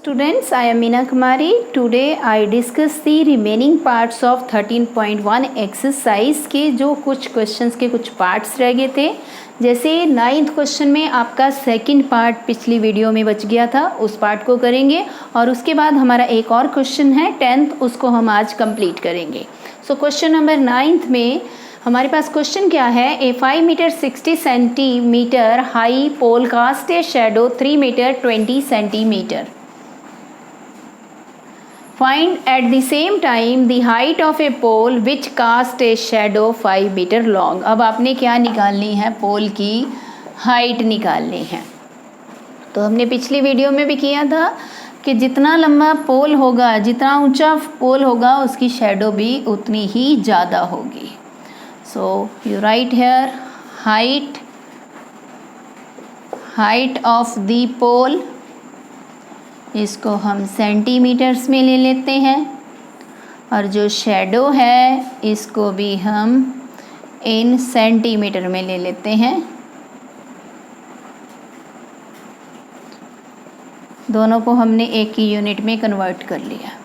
Students, I am Meena Kumari. Today I discuss the remaining parts of 13.1 exercise के जो कुछ questions के कुछ parts रह गए थे. जैसे 9th क्वेश्चन में आपका सेकंड पार्ट पिछली वीडियो में बच गया था, उस पार्ट को करेंगे और उसके बाद हमारा एक और क्वेश्चन है 10th, उसको हम आज कंप्लीट करेंगे. सो क्वेश्चन नंबर 9th में हमारे पास क्वेश्चन क्या है. A 5 metre 60 centimetre high pole cast a shadow 3 metre 20 centimetre. Find at the same time the height of a pole which cast a shadow 5 meter long. अब आपने क्या निकालनी है, पोल की हाइट निकालनी है. तो हमने पिछली वीडियो में भी किया था कि जितना लंबा पोल होगा, जितना ऊंचा पोल होगा, उसकी शेडो भी उतनी ही ज़्यादा होगी. So you write here height of the pole, इसको हम सेंटीमीटर्स में ले लेते हैं और जो शेडो है इसको भी हम इन सेंटीमीटर में ले लेते हैं. दोनों को हमने एक ही यूनिट में कन्वर्ट कर लिया.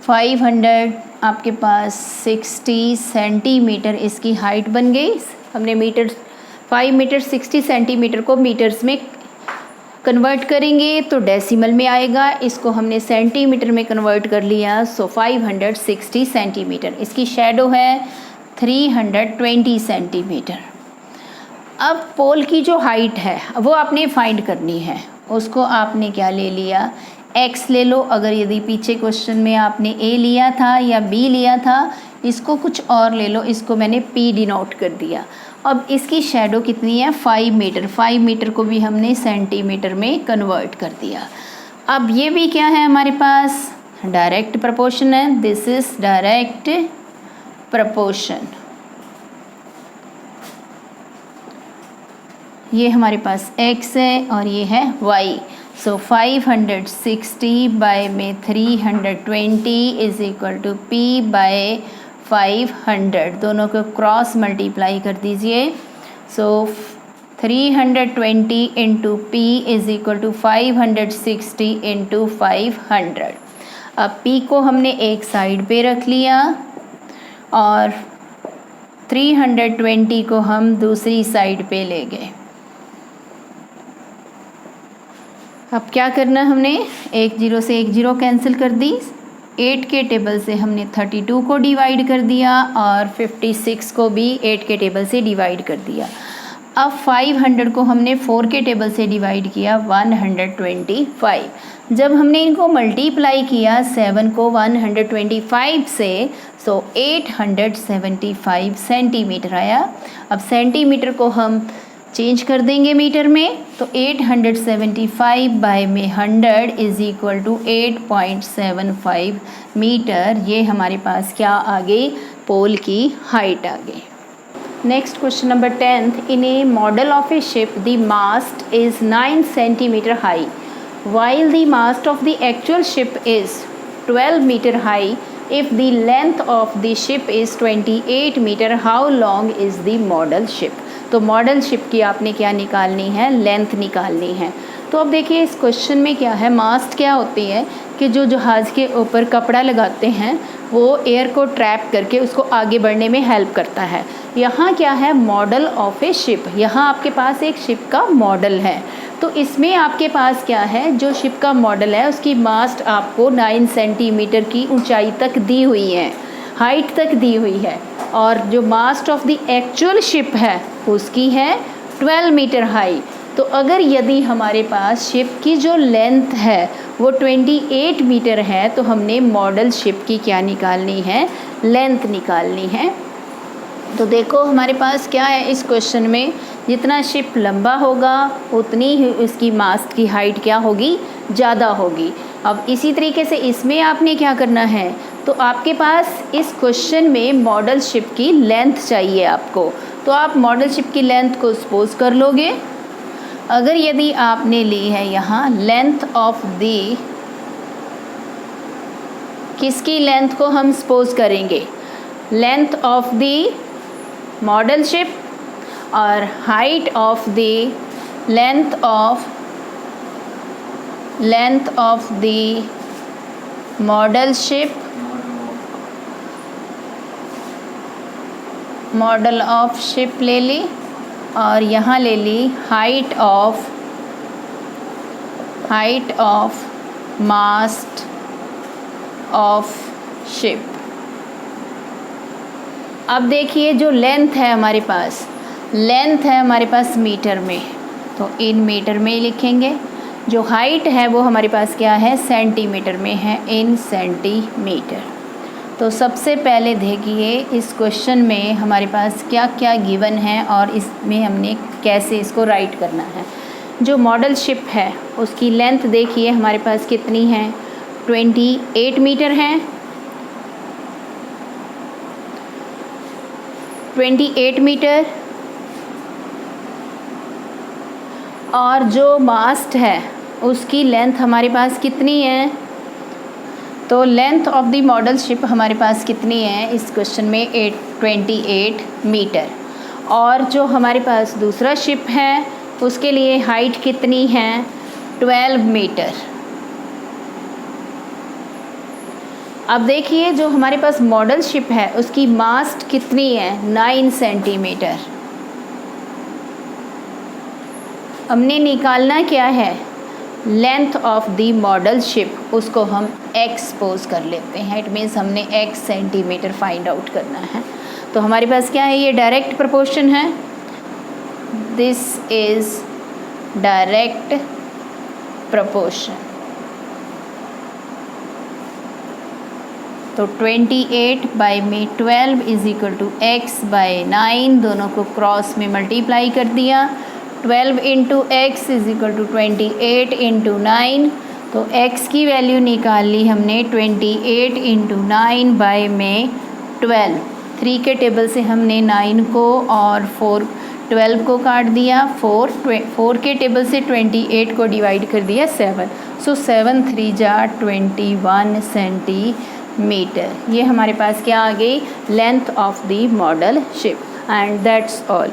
500 आपके पास 60 सेंटीमीटर इसकी हाइट बन गई. हमने 5 मीटर 60 सेंटीमीटर को मीटर्स में कन्वर्ट करेंगे तो डेसिमल में आएगा. इसको हमने सेंटीमीटर में कन्वर्ट कर लिया. सो 560 सेंटीमीटर. इसकी शेडो है 320 सेंटीमीटर. अब पोल की जो हाइट है वो आपने फाइंड करनी है. उसको आपने क्या ले लिया, x ले लो. अगर यदि पीछे क्वेश्चन में आपने a लिया था या b लिया था, इसको कुछ और ले लो. इसको मैंने p डिनोट कर दिया. अब इसकी शेडो कितनी है, 5 मीटर. 5 मीटर को भी हमने सेंटीमीटर में कन्वर्ट कर दिया. अब ये भी क्या है हमारे पास, डायरेक्ट प्रपोर्शन है. This is direct proportion. ये हमारे पास x है और ये है y. सो 560 बाय में 320 is equal to p by 500. दोनों को क्रॉस मल्टीप्लाई कर दीजिए. So 320 into P is equal to 560 into 500. अब p को हमने एक साइड पे रख लिया और 320 को हम दूसरी साइड पे ले गए. अब क्या करना, हमने एक जीरो से एक जीरो कैंसिल कर दी. 8 के टेबल से हमने 32 को डिवाइड कर दिया और 56 को भी 8 के टेबल से डिवाइड कर दिया. अब 500 को हमने 4 के टेबल से डिवाइड किया 125. जब हमने इनको मल्टीप्लाई किया 7 को 125 से, सो 875 सेंटीमीटर आया. अब सेंटीमीटर को हम चेंज कर देंगे मीटर में, तो 875 बाय में 100 इज इक्वल टू 8.75 मीटर. ये हमारे पास क्या आ गई, पोल की हाइट आ गई. Next question number 10th. In a model of a ship the mast is 9 centimetre high while the mast of the actual ship is 12 meter high. If the length of the ship is 28 meter, how long is the model ship? तो model ship की आपने क्या निकालनी है, length निकालनी है. तो अब देखिए इस क्वेश्चन में क्या है, मास्ट क्या होती है कि जो जहाज़ के ऊपर कपड़ा लगाते हैं वो एयर को ट्रैप करके उसको आगे बढ़ने में हेल्प करता है. यहाँ क्या है, मॉडल ऑफ ए शिप. यहाँ आपके पास एक शिप का मॉडल है. तो इसमें आपके पास क्या है, जो शिप का मॉडल है उसकी मास्ट आपको 9 सेंटीमीटर की ऊंचाई तक दी हुई है, हाइट तक दी हुई है. और जो मास्ट ऑफ द एक्चुअल शिप है उसकी है 12 मीटर हाई. तो अगर यदि हमारे पास शिप की जो लेंथ है वो 28 मीटर है, तो हमने मॉडल शिप की क्या निकालनी है, लेंथ निकालनी है. तो देखो हमारे पास क्या है इस क्वेश्चन में, जितना शिप लंबा होगा उतनी ही उसकी मास्ट की हाइट क्या होगी, ज़्यादा होगी. अब इसी तरीके से इसमें आपने क्या करना है, तो आपके पास इस क्वेश्चन में मॉडल शिप की लेंथ चाहिए आपको. तो आप मॉडल शिप की लेंथ को सपोज कर लोगे. अगर यदि आपने ली है यहाँ लेंथ ऑफ द, किसकी लेंथ को हम सपोज करेंगे, length of the model ship और height of the length of length of the model ship, model of ship ले ली, और यहाँ ले ली height of mast of ship. अब देखिए जो लेंथ है हमारे पास, मीटर में, तो इन मीटर में ही लिखेंगे। जो हाइट है वो हमारे पास क्या है, सेंटीमीटर में है, इन सेंटीमीटर। तो सबसे पहले देखिए इस क्वेश्चन में हमारे पास क्या क्या गिवन है और इसमें हमने कैसे इसको राइट करना है। जो मॉडल शिप है उसकी लेंथ देखिए हमारे पास कितनी है, 28 मीटर है, 28 मीटर। और जो मास्ट है उसकी लेंथ हमारे पास कितनी है, तो length of the model ship हमारे पास कितनी है इस क्वेश्चन में, 28 मीटर। और जो हमारे पास दूसरा शिप है उसके लिए हाइट कितनी है, 12 मीटर। अब देखिए जो हमारे पास मॉडल शिप है उसकी मास्ट कितनी है, 9 सेंटीमीटर। हमने निकालना क्या है, length of the model ship, उसको हम एक्सपोज कर लेते हैं। इट मीन्स हमने x सेंटीमीटर फाइंड आउट करना है। तो हमारे पास क्या है, ये डायरेक्ट प्रोपोर्शन है, दिस इज डायरेक्ट प्रोपोर्शन। तो 28/12 इज इक्वल टू x/9, दोनों को क्रॉस में मल्टीप्लाई कर दिया। 12 into X is equal to 28 into 9, तो x की वैल्यू निकाल ली हमने 28 इंटू 9 बाय में 12। 3 के टेबल से हमने 9 को और 12 को काट दिया, 4 के टेबल से 28 को डिवाइड कर दिया 7। सो 7 3 जा 21 सेंटीमीटर। ये हमारे पास क्या आ गई, length of the model ship. And that's all.